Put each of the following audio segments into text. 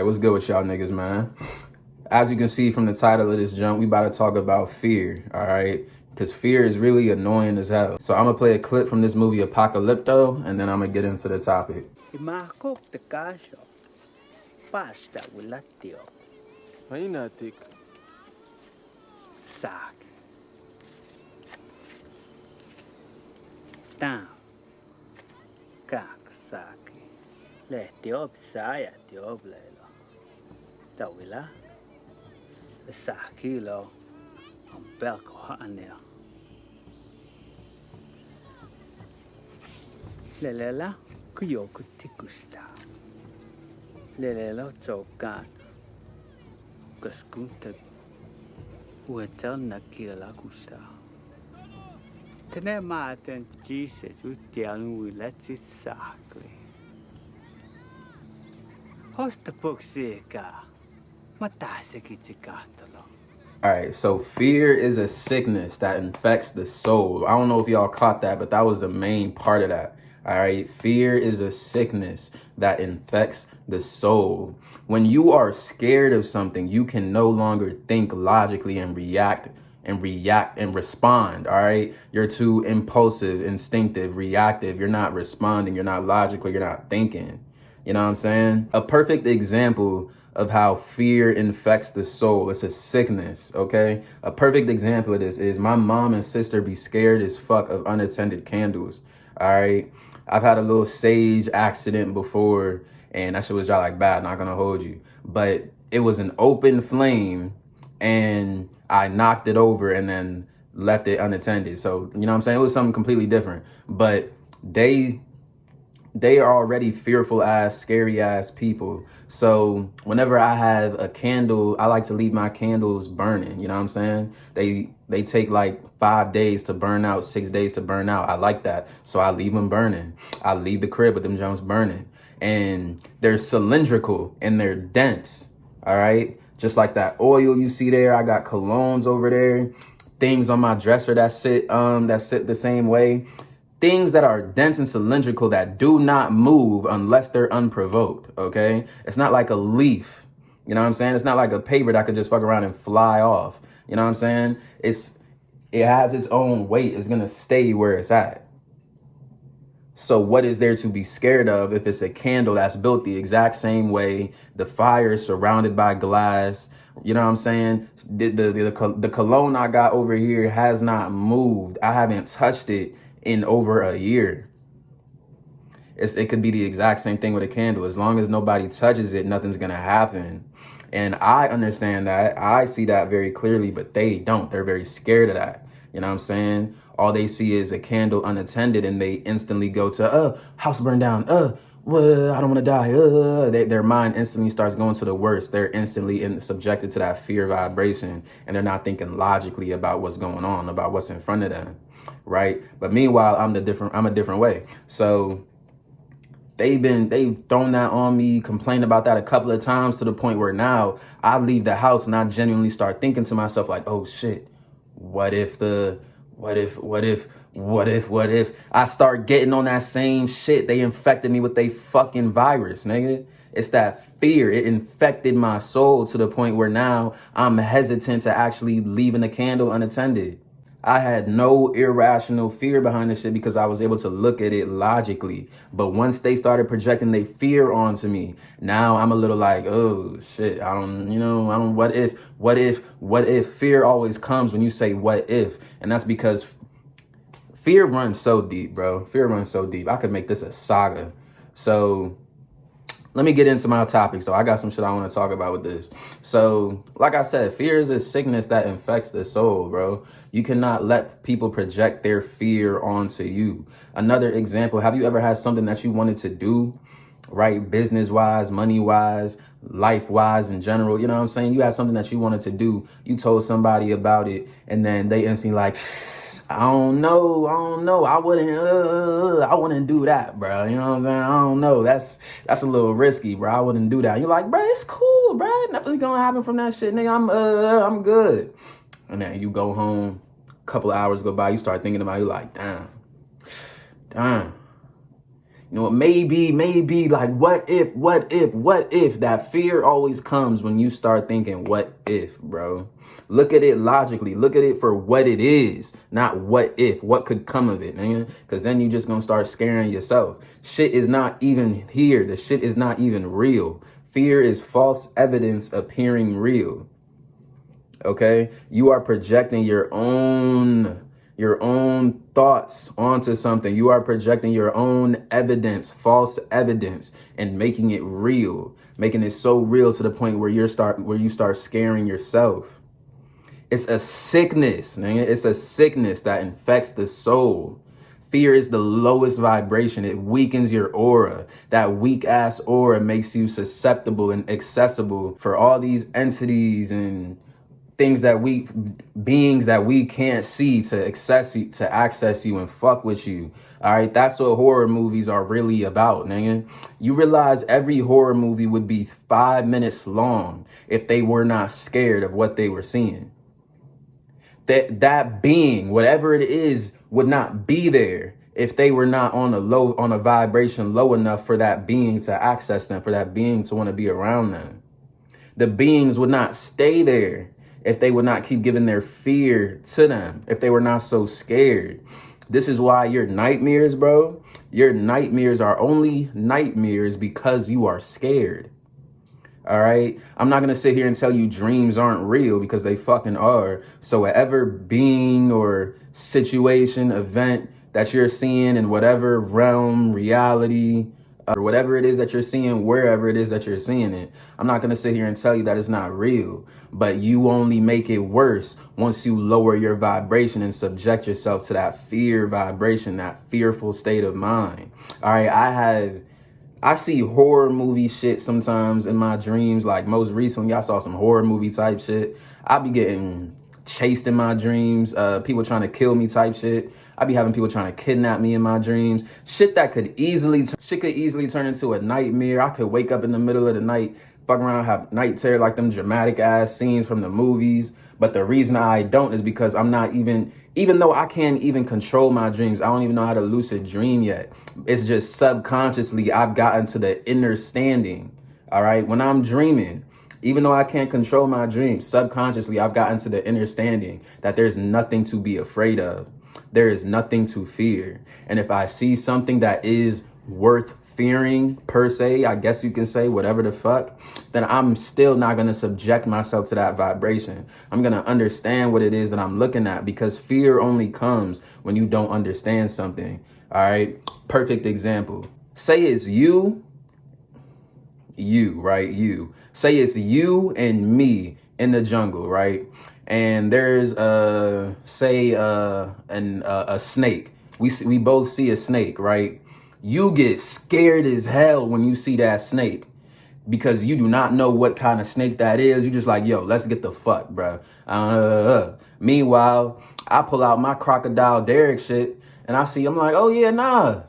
Alright, what's good with y'all niggas, man? As you can see from the title of this jump, we about to talk about fear, alright? Because fear is really annoying as hell. So I'm gonna play a clip from this movie Apocalypto, and then I'm gonna get into the topic. Sak. Tam. Kak saki. Lehtiop saya tiop lelo. Tawila. Saki lo. Belko hanel. Lelela kuyoku tikusta. Lelelo zokan. Kaskunta. Uetel nakila gusta. Tene maten Jesus utian wiletsi sakli. Hosta poksika. Matasiki chikatalo. Alright, so fear is a sickness that infects the soul. I don't know if y'all caught that, but that was the main part of that. Alright, fear is a sickness that infects the soul. When you are scared of something, you can no longer think logically and react and respond. All right, you're too impulsive, instinctive, reactive. You're not responding, you're not logical, you're not thinking. You know what I'm saying? A perfect example of how fear infects the soul. It's a sickness, okay? A perfect example of this is my mom and sister be scared as fuck of unattended candles. All right, I've had a little sage accident before, and that shit was just like bad, not gonna hold you. But it was an open flame, and I knocked it over and then left it unattended. So, you know what I'm saying? It was something completely different. But they are already fearful ass, scary ass people. So whenever I have a candle, I like to leave my candles burning. You know what I'm saying? They take like 5 days to burn out, 6 days to burn out. I like that. So I leave them burning. I leave the crib with them joints burning. And they're cylindrical and they're dense. All right. Just like that oil you see there. I got colognes over there. Things on my dresser that sit the same way. Things that are dense and cylindrical that do not move unless they're unprovoked, okay? It's not like a leaf, you know what I'm saying? It's not like a paper that could just fuck around and fly off, you know what I'm saying? It has its own weight. It's gonna stay where it's at. So what is there to be scared of if it's a candle that's built the exact same way, the fire is surrounded by glass, you know what I'm saying? The cologne I got over here has not moved. I haven't touched it in over a year. It could be the exact same thing with a candle. As long as nobody touches it, nothing's gonna happen. And I understand that. I see that very clearly, but they don't. They're very scared of that. You know what I'm saying? All they see is a candle unattended and they instantly go to, house burned down. Well, I don't want to die. Their mind instantly starts going to the worst. They're instantly subjected to that fear vibration, and they're not thinking logically about what's going on, about what's in front of them. Right. But meanwhile, I'm a different way. So they've thrown that on me, complained about that a couple of times to the point where now I leave the house and I genuinely start thinking to myself like, oh shit, what if I start getting on that same shit? They infected me with a fucking virus, nigga. It's that fear. It infected my soul to the point where now I'm hesitant to actually leaving the candle unattended. I had no irrational fear behind this shit because I was able to look at it logically. But once they started projecting their fear onto me, now I'm a little like, oh shit, what if fear always comes when you say what if? And that's because fear runs so deep, bro. Fear runs so deep. I could make this a saga. So let me get into my topics, though. I got some shit I want to talk about with this. So, like I said, fear is a sickness that infects the soul, bro. You cannot let people project their fear onto you. Another example, have you ever had something that you wanted to do, right? Business-wise, money-wise, life-wise in general, you know what I'm saying? You had something that you wanted to do. You told somebody about it, and then they instantly like, I don't know. I wouldn't do that, bro. You know what I'm saying? I don't know. That's a little risky, bro. I wouldn't do that. You're like, bro, it's cool, bro. Nothing's gonna happen from that shit, nigga. I'm good. And then you go home, a couple of hours go by, you start thinking about it, you're like, damn. You know, maybe, like, what if? That fear always comes when you start thinking, what if, bro? Look at it logically. Look at it for what it is, not what if, what could come of it, man. Because then you just gonna start scaring yourself. Shit is not even here. The shit is not even real. Fear is false evidence appearing real. Okay? You are projecting your own thoughts onto something. You are projecting your own evidence, false evidence, and making it real, making it so real to the point where you start scaring yourself. It's a sickness, man. It's a sickness that infects the soul. Fear is the lowest vibration. It weakens your aura. That weak ass aura makes you susceptible and accessible for all these entities and beings that we can't see to access you and fuck with you. All right, that's what horror movies are really about, nigga. You realize every horror movie would be 5 minutes long if they were not scared of what they were seeing. That being, whatever it is, would not be there if they were not on a vibration low enough for that being to access them, for that being to want to be around them. The beings would not stay there if they would not keep giving their fear to them, if they were not so scared. This is why your nightmares, bro, your nightmares are only nightmares because you are scared. All right. I'm not going to sit here and tell you dreams aren't real, because they fucking are. So whatever being or situation, event that you're seeing in whatever realm, reality, or whatever it is that you're seeing, wherever it is that you're seeing it, I'm not going to sit here and tell you that it's not real, but you only make it worse once you lower your vibration and subject yourself to that fear vibration, that fearful state of mind. All right. I see horror movie shit sometimes in my dreams. Like most recently, I saw some horror movie type shit. I be getting chased in my dreams. People trying to kill me type shit. I be having people trying to kidnap me in my dreams. Shit that could easily turn into a nightmare. I could wake up in the middle of the night, fuck around, have night terror like them dramatic ass scenes from the movies. But the reason I don't is because I'm not even though I can't even control my dreams, I don't even know how to lucid dream yet. It's just subconsciously I've gotten to the understanding. All right. When I'm dreaming, even though I can't control my dreams, subconsciously I've gotten to the understanding that there's nothing to be afraid of. There is nothing to fear. And if I see something that is worth fearing, per se, I guess you can say, whatever the fuck, then I'm still not going to subject myself to that vibration. I'm going to understand what it is that I'm looking at, because fear only comes when you don't understand something. All right. Perfect example. Say it's you, right? You. Say it's you and me in the jungle, right? And there's a snake. We both see a snake, right? You get scared as hell when you see that snake, because you do not know what kind of snake that is. You just like, yo, let's get the fuck, bro. Meanwhile, I pull out my crocodile Derek shit, and I'm like, oh yeah, nah.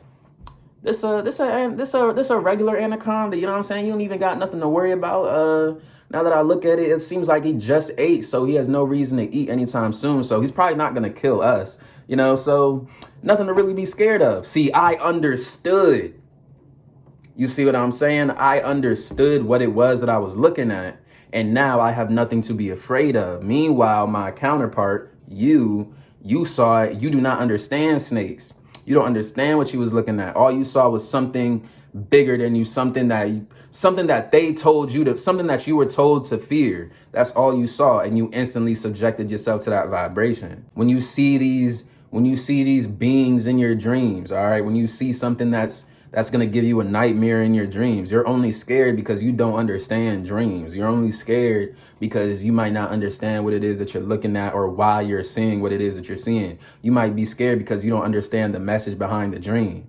This a regular anaconda. You know what I'm saying? You don't even got nothing to worry about. Now that I look at it, it seems like he just ate, so he has no reason to eat anytime soon. So he's probably not gonna kill us, you know. So nothing to really be scared of. See, I understood. You see what I'm saying? I understood what it was that I was looking at, and now I have nothing to be afraid of. Meanwhile, my counterpart, you saw it. You do not understand snakes. You don't understand what you was looking at. All you saw was something bigger than you, something that they told you to, something that you were told to fear. That's all you saw, and you instantly subjected yourself to that vibration. When you see these beings in your dreams, all right, when you see something that's going to give you a nightmare in your dreams, you're only scared because you don't understand dreams. You're only scared because you might not understand what it is that you're looking at, or why you're seeing what it is that you're seeing. You might be scared because you don't understand the message behind the dream.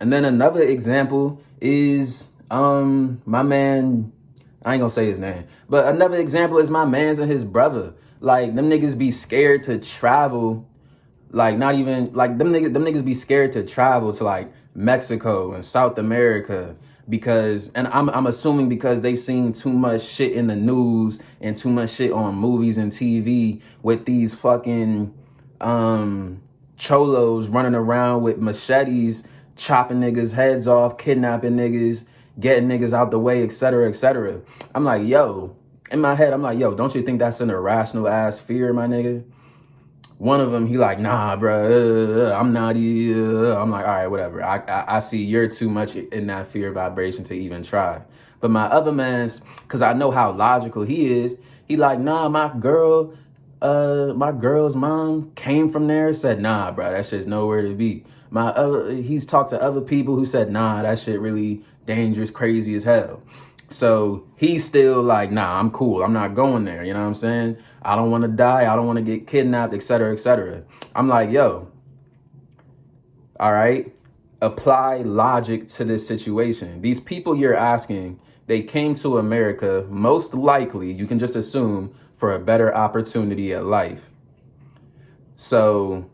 And then another example is my man, I ain't gonna say his name, but another example is my man's and his brother. Like, them niggas be scared to travel. Like, not even like them niggas be scared to travel to like Mexico and South America, because, and I'm assuming because they've seen too much shit in the news and too much shit on movies and TV with these fucking cholos running around with machetes chopping niggas' heads off, kidnapping niggas, getting niggas out the way, etc., etc. I'm like, yo, in my head, I'm like, yo, don't you think that's an irrational ass fear, my nigga? One of them, he like, nah, bro, I'm not. I'm like, all right, whatever. I see you're too much in that fear vibration to even try. But my other man's, because I know how logical he is, he like, nah, my girl's mom came from there, said, nah, bro, that shit's nowhere to be. He's talked to other people who said, nah, that shit really dangerous, crazy as hell. So he's still like, nah, I'm cool. I'm not going there. You know what I'm saying? I don't want to die. I don't want to get kidnapped, etc., etc. I'm like, yo, all right, apply logic to this situation. These people you're asking, they came to America, most likely, you can just assume, for a better opportunity at life. So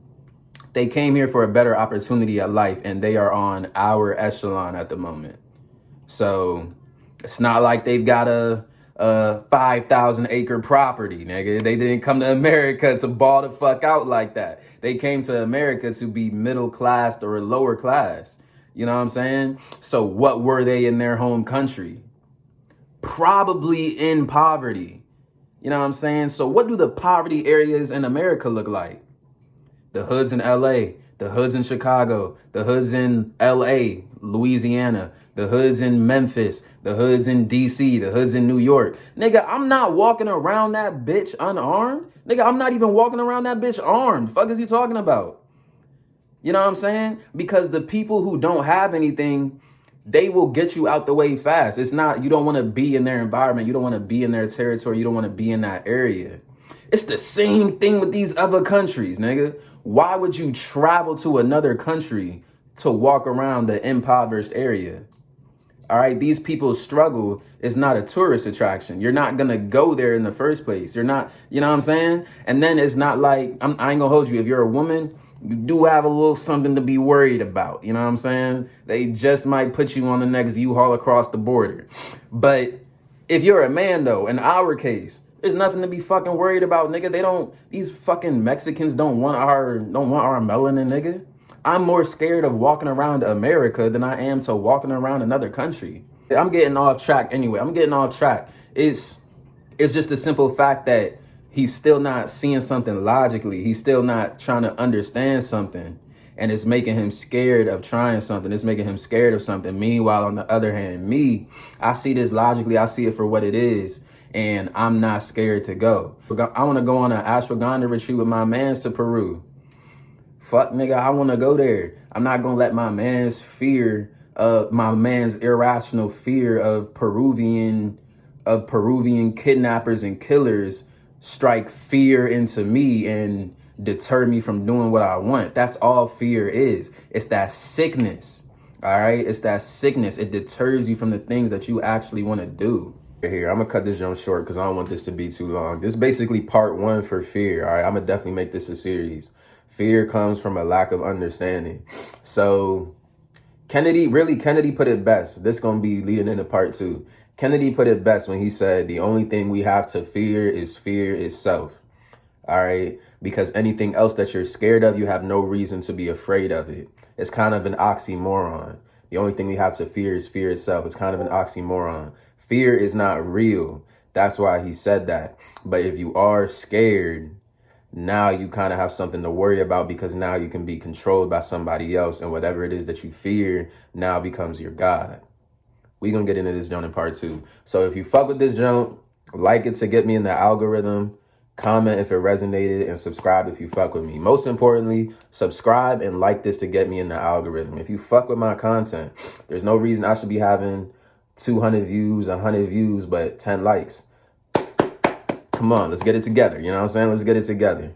they came here for a better opportunity at life, and they are on our echelon at the moment. So it's not like they've got a 5,000 acre property, nigga. They didn't come to America to ball the fuck out like that. They came to America to be middle class or lower class. You know what I'm saying? So what were they in their home country? Probably in poverty. You know what I'm saying? So what do the poverty areas in America look like? The hoods in LA, the hoods in Chicago, the hoods in LA, Louisiana, the hoods in Memphis, the hoods in DC, the hoods in New York. Nigga, I'm not walking around that bitch unarmed. Nigga, I'm not even walking around that bitch armed. Fuck is he talking about? You know what I'm saying? Because the people who don't have anything, they will get you out the way fast. It's not, you don't want to be in their environment. You don't want to be in their territory. You don't want to be in that area. It's the same thing with these other countries, nigga. Why would you travel to another country to walk around the impoverished area? All right, these people's struggle is not a tourist attraction. You're not going to go there in the first place. You're not, you know what I'm saying? And then it's not like, I ain't going to hold you. If you're a woman, you do have a little something to be worried about. You know what I'm saying? They just might put you on the next U-Haul across the border. But if you're a man, though, in our case, there's nothing to be fucking worried about, nigga. These fucking Mexicans don't want our melanin, nigga. I'm more scared of walking around America than I am to walking around another country. I'm getting off track anyway. It's just a simple fact that he's still not seeing something logically. He's still not trying to understand something. And it's making him scared of trying something. It's making him scared of something. Meanwhile, on the other hand, I see this logically. I see it for what it is. And I'm not scared to go. I want to go on an ashwagandha retreat with my mans to Peru. Fuck, nigga, I want to go there. I'm not going to let my man's irrational fear of Peruvian kidnappers and killers strike fear into me and deter me from doing what I want. That's all fear is. It's that sickness. All right. It's that sickness. It deters you from the things that you actually want to do. Here, I'm gonna cut this jump short because I don't want this to be too long. This is basically part one for fear. All right. I'm gonna definitely make this a series. Fear comes from a lack of understanding. So Kennedy put it best. This gonna be leading into part two. Kennedy put it best when he said the only thing we have to fear itself. All right, because anything else that you're scared of, you have no reason to be afraid of it. It's kind of an oxymoron. The only thing we have to fear is fear itself. It's kind of an oxymoron. Fear is not real. That's why he said that. But if you are scared, now you kind of have something to worry about, because now you can be controlled by somebody else, and whatever it is that you fear now becomes your God. We're going to get into this joint in part two. So if you fuck with this joint, like it to get me in the algorithm, comment if it resonated, and subscribe if you fuck with me. Most importantly, subscribe and like this to get me in the algorithm. If you fuck with my content, there's no reason I should be having 200 views, 100 views, but 10 likes. Come on, let's get it together. You know what I'm saying? Let's get it together.